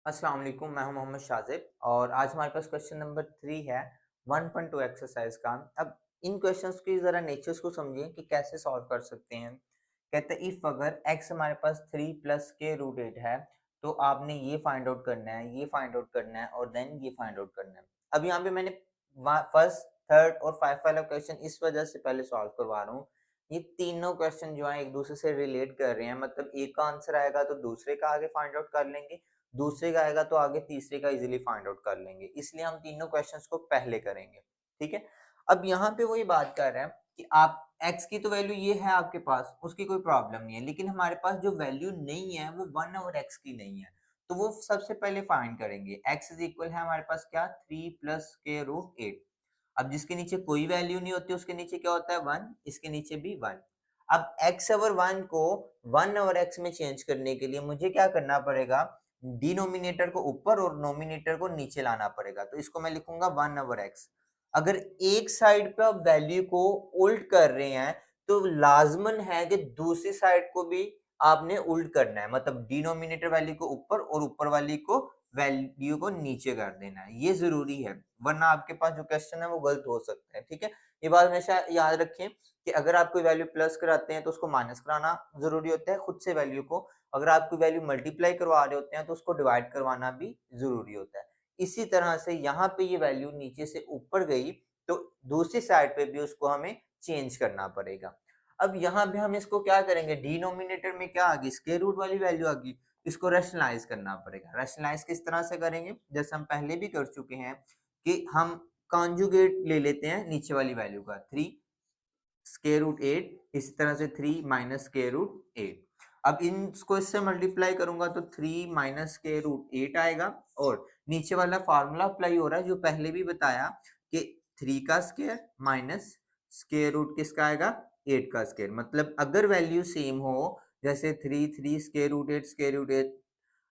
अस्सलाम वालेकुम, मैं हूं मोहम्मद शाजिब और आज हमारे पास क्वेश्चन नंबर 3 है 1.2 एक्सरसाइज का। अब इन क्वेश्चंस की ज़रा नेचर्स को समझिए कि कैसे सॉल्व कर सकते हैं। कहते हैं इफ़ अगर x हमारे पास 3 प्लस के रूट 8 है तो आपने ये फाइंड आउट करना है, ये फाइंड आउट करना है और देन ये फाइंड आउट करना है। अब यहाँ पे मैंने फर्स्ट, थर्ड और फाइव वाला क्वेश्चन इस वजह से पहले सॉल्व करवा रहा हूँ। ये तीनों क्वेश्चन जो है एक दूसरे से रिलेट कर रहे हैं, मतलब एक का आंसर आएगा तो दूसरे का आगे फाइंड आउट कर लेंगे, दूसरे का आएगा तो आगे तीसरे का इजीली फाइंड आउट कर लेंगे, इसलिए हम तीनों क्वेश्चंस को पहले करेंगे। ठीक है। अब यहाँ पे वही बात कर रहे हैं कि आप x की तो वैल्यू ये है आपके पास, उसकी कोई प्रॉब्लम नहीं है, लेकिन हमारे पास जो वैल्यू नहीं है वो 1 और x की नहीं है, तो वो सबसे पहले फाइंड करेंगे। x इज इक्वल है हमारे पास क्या, 3 प्लस के रूट 8। अब जिसके नीचे कोई वैल्यू नहीं होती उसके नीचे क्या होता है, 1, इसके नीचे भी 1। अब x ओवर 1 को 1 ओवर x में चेंज करने के लिए मुझे क्या करना पड़ेगा, डिनोमिनेटर को ऊपर और नोमिनेटर को नीचे लाना पड़ेगा, तो इसको मैं लिखूंगा 1 ओवर एक्स। अगर एक साइड पे आप वैल्यू को उल्ट कर रहे हैं तो लाजमन है कि दूसरी साइड को भी आपने उल्ट करना है, मतलब डिनोमिनेटर वैल्यू को ऊपर और ऊपर वाली को वैल्यू को नीचे कर देना है, ये जरूरी है, वरना आपके पास जो क्वेश्चन है वो गलत हो सकता है। ठीक है, ये बात हमेशा याद रखें कि अगर आप कोई वैल्यू प्लस कराते हैं तो उसको माइनस कराना जरूरी होता है खुद से वैल्यू को, अगर आप कोई वैल्यू मल्टीप्लाई करवा रहे होते हैं तो उसको डिवाइड करवाना भी जरूरी होता है। इसी तरह से यहाँ पे ये वैल्यू नीचे से ऊपर गई तो दूसरी साइड पे भी उसको हमें चेंज करना पड़ेगा। अब यहाँ पे हम इसको क्या करेंगे, डिनोमिनेटर में क्या आ गई, स्क्वायर रूट वाली वैल्यू आ गई, इसको रैशनलाइज करना पड़ेगा। रैशनलाइज किस तरह से करेंगे, जैसे हम पहले भी कर चुके हैं कि हम कॉन्जुगेट ले लेते हैं नीचे वाली वैल्यू का, 3 स्क्वायर रूट 8, इसी तरह से 3 माइनस स्क्वायर रूट 8। अब इसको इससे मल्टीप्लाई करूंगा तो 3 माइनस स्क्वायर रूट 8 आएगा, और नीचे वाला फार्मूला अप्लाई हो रहा है जो पहले भी बताया कि 3 का स्क्वायर माइनस स्क्वायर रूट किसका आएगा, 8 का स्क्वायर। मतलब अगर वैल्यू सेम हो, जैसे 3 स्क्वायर रूट 8 स्क्वायर रूट 8,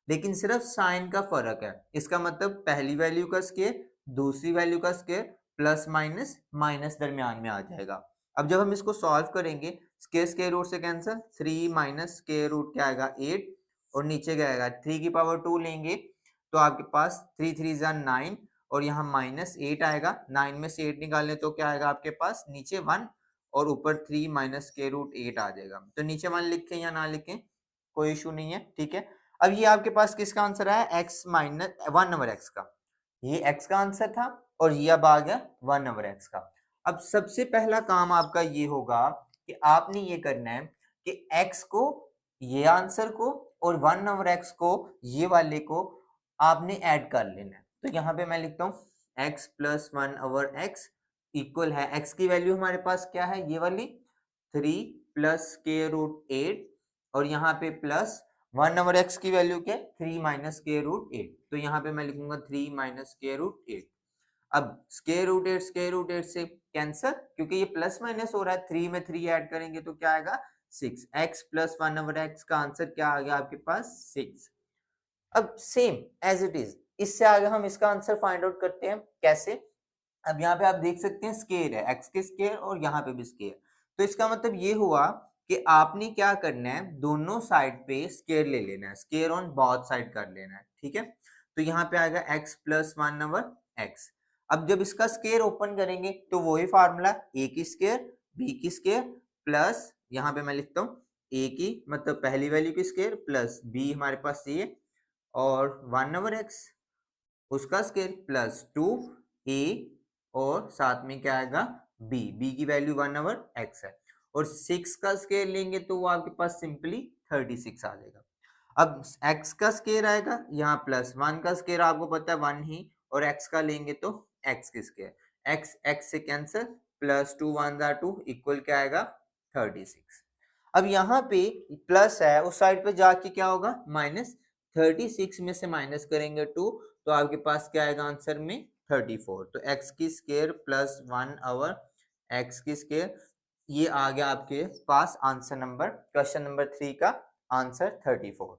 लेकिन सिर्फ साइन का फर्क है, इसका मतलब पहली वैल्यू का स्क्वायर दूसरी वैल्यू का स्क्वायर प्लस माइनस माइनस दरमियान में आ जाएगा। अब जब हम इसको सॉल्व करेंगे, स्क्वायर स्क्वायर रूट से कैंसिल, 3 माइनस स्क्वायर रूट क्या आएगा 8, और नीचे क्या आएगा 3 की पावर 2 लेंगे तो आपके पास 3 3 जा 9, और यहाँ माइनस 8 आएगा, 9 में से 8 निकालने तो क्या आएगा आपके पास नीचे 1, और ऊपर 3 माइनस स्क्वायर रूट 8 आ जाएगा। तो नीचे 1 लिखें या ना लिखें कोई इशू नहीं है। ठीक है, अब ये आपके पास किसका आंसर आया, x माइनस 1 ओवर x का, ये x का आंसर था और ये अब आ गया 1 ओवर x का। अब सबसे पहला काम आपका ये होगा कि आपने ये करना है कि x को, ये आंसर को, और 1 ओवर x को, ये वाले को आपने ऐड कर लेना है। तो यहाँ पे मैं लिखता हूँ x plus 1 over x equal है, x की वैल्यू हमारे पास क्या है, ये वाली 3 प्लस स्क्वायर रूट 8, और यहाँ पे प्लस 1 ओवर x की वैल्यू क्या है, 3 माइनस स्क्वायर रूट 8, तो यहाँ पे मैं लिखूंगा 3 माइनस स्क्वायर रूट 8। अब स्क्वायर रूट 8 से कैंसर, क्योंकि ये प्लस माइनस हो रहा है, 3 में 3 ऐड करेंगे तो क्या आएगा 6, x प्लस 1 ओवर x का आंसर क्या आ गया आपके पास 6। अब सेम एज इट इज, इससे आगे हम इसका आंसर फाइंड आउट करते हैं कैसे। अब यहाँ पे आप देख सकते हैं स्केयर है, एक्स के स्केयर और यहाँ पे भी स्केयर, तो इसका मतलब ये हुआ कि आपने क्या करना है, दोनों साइड पे स्केयर ले लेना है, स्केयर ऑन बोथ साइड कर लेना है। ठीक है, तो यहाँ पे आएगा x प्लस 1 ओवर एक्स। अब जब इसका स्केयर ओपन करेंगे तो वही फार्मूला, a की स्केयर b की स्केयर प्लस, यहाँ पे मैं लिखता हूँ a की मतलब पहली वैल्यू की स्केयर प्लस b हमारे पास ये, और 1 ओवर एक्स उसका स्केयर प्लस 2a, और साथ में क्या आएगा b की वैल्यू 1 ओवर x है, और 6 का स्केयर लेंगे तो वो आपके पास सिंपली 36 आ जाएगा। अब x का स्केयर आएगा, यहाँ प्लस 1 का स्केयर आपको पता है 1 ही, और x का लेंगे तो x की स्केयर, x से कैंसिल, प्लस 2 1 2 इक्वल क्या आएगा 36। अब यहाँ पे प्लस है, उस साइड पे जाके क्या होगा माइनस, 36 में से माइनस करेंगे 2 तो आपके पास क्या आएगा आंसर में 34, तो x की स्केयर प्लस 1 ओवर x की स्केयर, ये आ गया आपके पास आंसर नंबर, क्वेश्चन नंबर 3 का आंसर 34।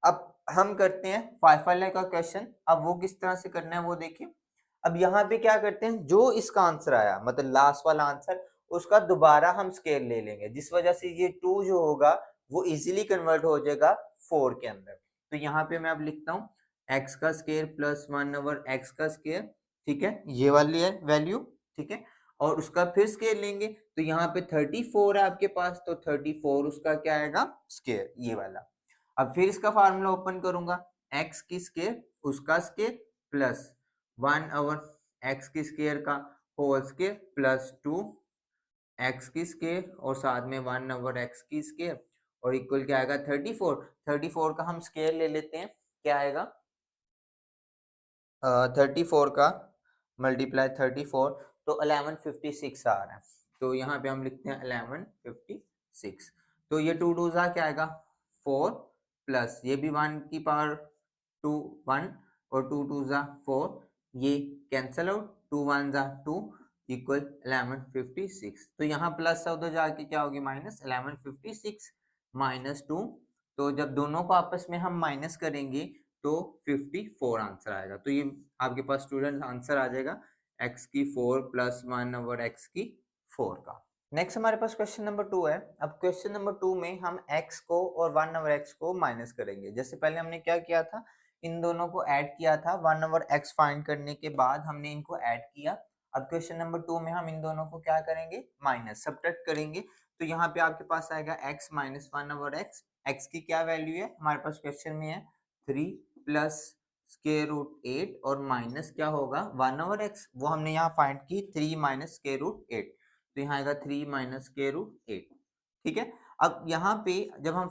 अब हम करते हैं 5 वाले का क्वेश्चन, अब वो किस तरह से करना है वो देखिए। अब यहाँ पे क्या करते हैं, जो इसका आंसर आया मतलब लास्ट वाला आंसर, उसका दोबारा हम स्केयर ले लेंगे, जिस वजह से ये 2 जो होगा वो इजीली कन्वर्ट हो जाएगा 4 के अंदर। तो यहाँ पे मैं अब लिखता हूँ एक्स का स्केयर प्लस 1/x का स्केयर, ठीक है, ये वाली है वैल्यू, ठीक है, और उसका फिर स्केयर लेंगे तो यहाँ पे 34 है आपके पास, तो 34 उसका क्या आएगा स्केयर, ये वाला। अब फिर इसका फार्मूला ओपन करूंगा, एक्स की स्केयर उसका स्केयर प्लस 1/x की स्केयर का होल स्केयर प्लस 2 एक्स की स्केयर और साथ में 1/x की स्केयर और इक्वल क्या आएगा 34। 34 का हम स्केयर ले लेते हैं, क्या आएगा 34 का मल्टीप्लाई 34, तो 1156 आ रहा है। तो यहाँ पे हम लिखते हैं 1156। तो ये 2 टू जा क्या आएगा 4 प्लस ये भी 1 की पावर 2 1 और 2 टू जा 4, ये कैंसल आउट, 2 1 जा 2 इक्वल 1156। तो यहाँ प्लस है उधर जाके क्या होगी माइनस, 1156 माइनस 2, तो जब दोनों को आपस में हम माइनस करेंगे तो 54 आंसर आएगा। तो ये आपके पास स्टूडेंट आंसर आ जाएगा x की 4 प्लस 1/x की 4 का। नेक्स्ट हमारे पास क्वेश्चन नंबर 2 है। अब क्वेश्चन नंबर 2 में हम x को और 1/x को माइनस करेंगे। जैसे पहले हमने क्या किया था, इन दोनों को ऐड किया था, 1/x फाइंड करने के बाद हमने इनको ऐड किया। अब क्वेश्चन नंबर 2 में हम इन दोनों को क्या करेंगे, माइनस सब्ट्रैक्ट करेंगे। तो यहाँ पे आपके पास आएगा x माइनस 1/x। x की क्या वैल्यू है हमारे पास क्वेश्चन में है 3 प्लस स्केयर रूट 8 और माइनस क्या होगा 1/x, वो हमने यहाँ फाइंड की 3 माइनस स्केयर रूट 8, तो यहाँ आएगा 3 माइनस स्केयर रूट 8, ठीक है। अब यहाँ पे जब हम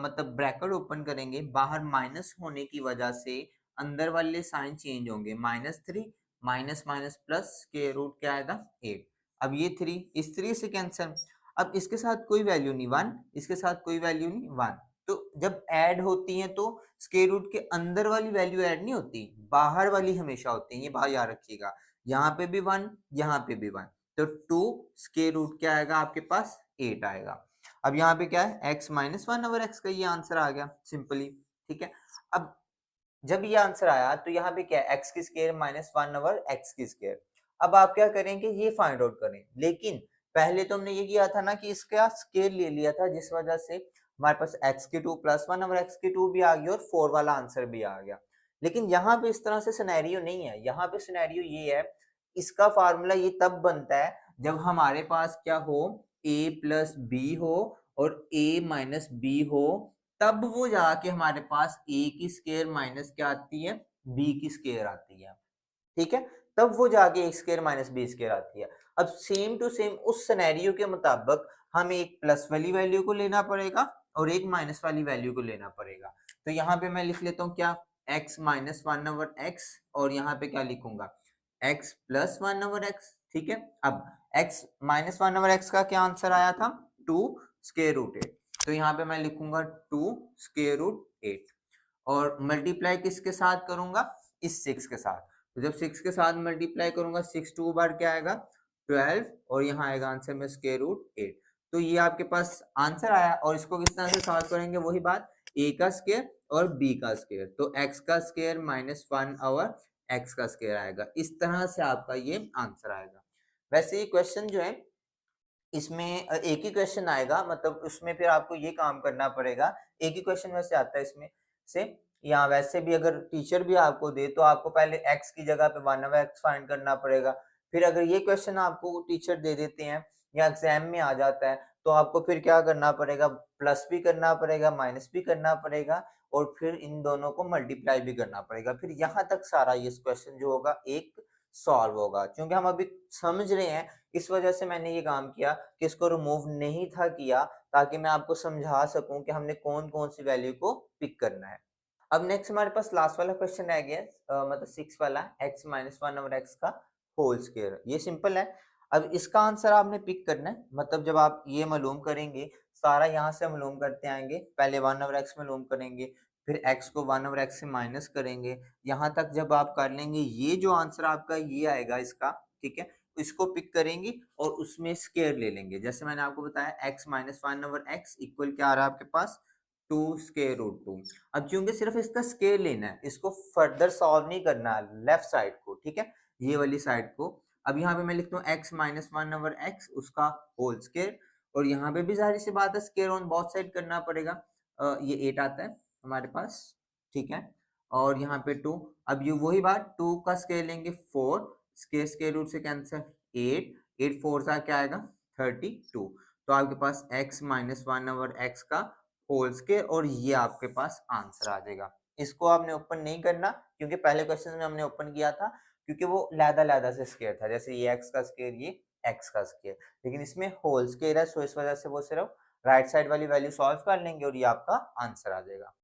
मतलब ब्रैकेट ओपन करेंगे, बाहर माइनस होने की वजह से अंदर वाले साइन चेंज होंगे, -3 minus minus plus square root क्या आएगा 8। अब ये 3 इस 3 से कैंसिल, अब इसके साथ कोई वैल्यू नहीं 1, इसके साथ कोई वैल्यू नहीं 1, तो जब ऐड होती है तो स्क्वायर रूट के अंदर वाली वैल्यू ऐड नहीं होती, बाहर वाली हमेशा होती है, ये बाहर याद रखिएगा। यहाँ पे भी 1, यहाँ पे भी 1, तो 2 स्क्वायर रूट क्या आएगा आपके पास 8 आएगा। अब यहाँ पे क्या है x माइनस 1/x का ये आंसर आ गया सिंपली, ठीक है। अब जब ये आंसर आया तो यहाँ पे क्या है x की स्क्वायर माइनस 1/x की स्क्वायर। अब आप क्या करेंगे, ये फाइंड आउट करें, लेकिन पहले तो हमने ये किया था ना कि इसका स्क्वायर ले लिया था, जिस वजह से हमारे पास x की 2 प्लस 1/x की 2 भी आ गई और 4 वाला आंसर भी आ गया। लेकिन यहाँ पे इस तरह से सिनेरियो नहीं है, यहाँ पे सिनेरियो ये है, इसका फार्मूला ये तब बनता है जब हमारे पास क्या हो a प्लस बी हो और a माइनस बी हो, तब वो जाके हमारे पास a की स्क्वायर माइनस क्या आती है b की स्क्वायर आती है, ठीक है, तब वो जाके a square minus B square आती है। अब सेम टू सेम उस सिनेरियो के मुताबिक हमें एक प्लस वाली वैल्यू को लेना पड़ेगा और एक माइनस वाली वैल्यू को लेना पड़ेगा। तो यहाँ पे मैं लिख लेता हूँ क्या x माइनस 1/x और यहाँ पे क्या लिखूंगा x प्लस 1/x, ठीक है। अब x माइनस 1/x का क्या आंसर आया था 2 स्क्वायर रूट 8, तो यहाँ पे मैं लिखूंगा 2 स्क्वायर रूट 8 और मल्टीप्लाई किसके साथ करूंगा इस 6 के साथ। तो जब 6 के साथ मल्टीप्लाई करूंगा 6 2 बार क्या आएगा 12 और यहाँ आएगा आंसर में स्क्वायर रूट 8। तो ये आपके पास आंसर आया और इसको किस तरह से सॉल्व करेंगे, वही बात a का स्क्वायर और b का स्क्वायर, तो x का स्क्वायर माइनस 1/x का स्क्वायर आएगा। इस तरह से आपका ये आंसर आएगा। वैसे ये क्वेश्चन जो है इसमें एक ही क्वेश्चन आएगा, मतलब उसमें फिर आपको ये काम करना पड़ेगा, एक ही क्वेश्चन वैसे आता है इसमें से, या वैसे भी अगर टीचर भी आपको दे तो आपको पहले x की जगह पे 1/x फाइंड करना पड़ेगा। फिर अगर ये क्वेश्चन आपको टीचर दे देते हैं या एग्जाम में आ जाता है तो आपको फिर क्या करना पड़ेगा, प्लस भी करना पड़ेगा माइनस भी करना पड़ेगा और फिर इन दोनों को मल्टीप्लाई भी करना पड़ेगा, फिर यहाँ तक सारा ये क्वेश्चन जो होगा एक सॉल्व होगा। क्योंकि हम अभी समझ रहे हैं, इस वजह से मैंने ये काम किया कि इसको रिमूव नहीं था किया, ताकि मैं आपको समझा सकूं कि हमने कौन कौन सी वैल्यू को पिक करना है। अब नेक्स्ट हमारे पास लास्ट वाला क्वेश्चन रह गया मतलब 6 वाला x माइनस 1/x का होल स्क्वायर। ये सिंपल है। अब इसका आंसर आपने पिक करना है, मतलब जब आप ये मालूम करेंगे, सारा यहाँ से मालूम करते आएंगे, पहले 1/x मालूम करेंगे, फिर x को 1/x से माइनस करेंगे, यहाँ तक जब आप कर लेंगे ये जो आंसर आपका ये आएगा इसका, ठीक है, इसको पिक करेंगे और उसमें स्क्वायर ले लेंगे। जैसे मैंने आपको बताया x माइनस 1/x इक्वल क्या आ रहा है आपके पास 2 स्क्वायर रूट 2। अब क्योंकि सिर्फ इसका स्क्वायर लेना है, इसको फर्दर सॉल्व नहीं करना लेफ्ट साइड को, ठीक है, ये वाली साइड को। अब यहाँ पे मैं लिखता हूँ x माइनस 1/x उसका होल स्क्वायर, और यहाँ पे भी जाहिर सी बात है स्क्वायर ऑन बोथ साइड करना पड़ेगा। ये 8 आता है हमारे पास, ठीक है। और यहाँ पे 2। अब ये वही बात, 2 का स्क्वायर लेंगे 4, इसके स्क्वायर रूट से कैंसिल 8, 8 4 सा क्या आएगा 32। तो आपके पास x माइनस 1 ओवर x का होल स्क्वायर, और ये आपके पास आंसर आ जाएगा। इसको आपने ओपन नहीं करना क्योंकि पहले क्वेश्चन में हमने ओपन किया था, क्योंकि वो लैदा से स्क्वायर था, जैसे ये x का स्क्वायर, ये x का स्क्वायर, लेकिन इसमें होल स्क्वायर है, सो इस वजह से वो सिर्फ राइट साइड वाली वैल्यू सॉल्व कर लेंगे और ये आपका आंसर आ जाएगा।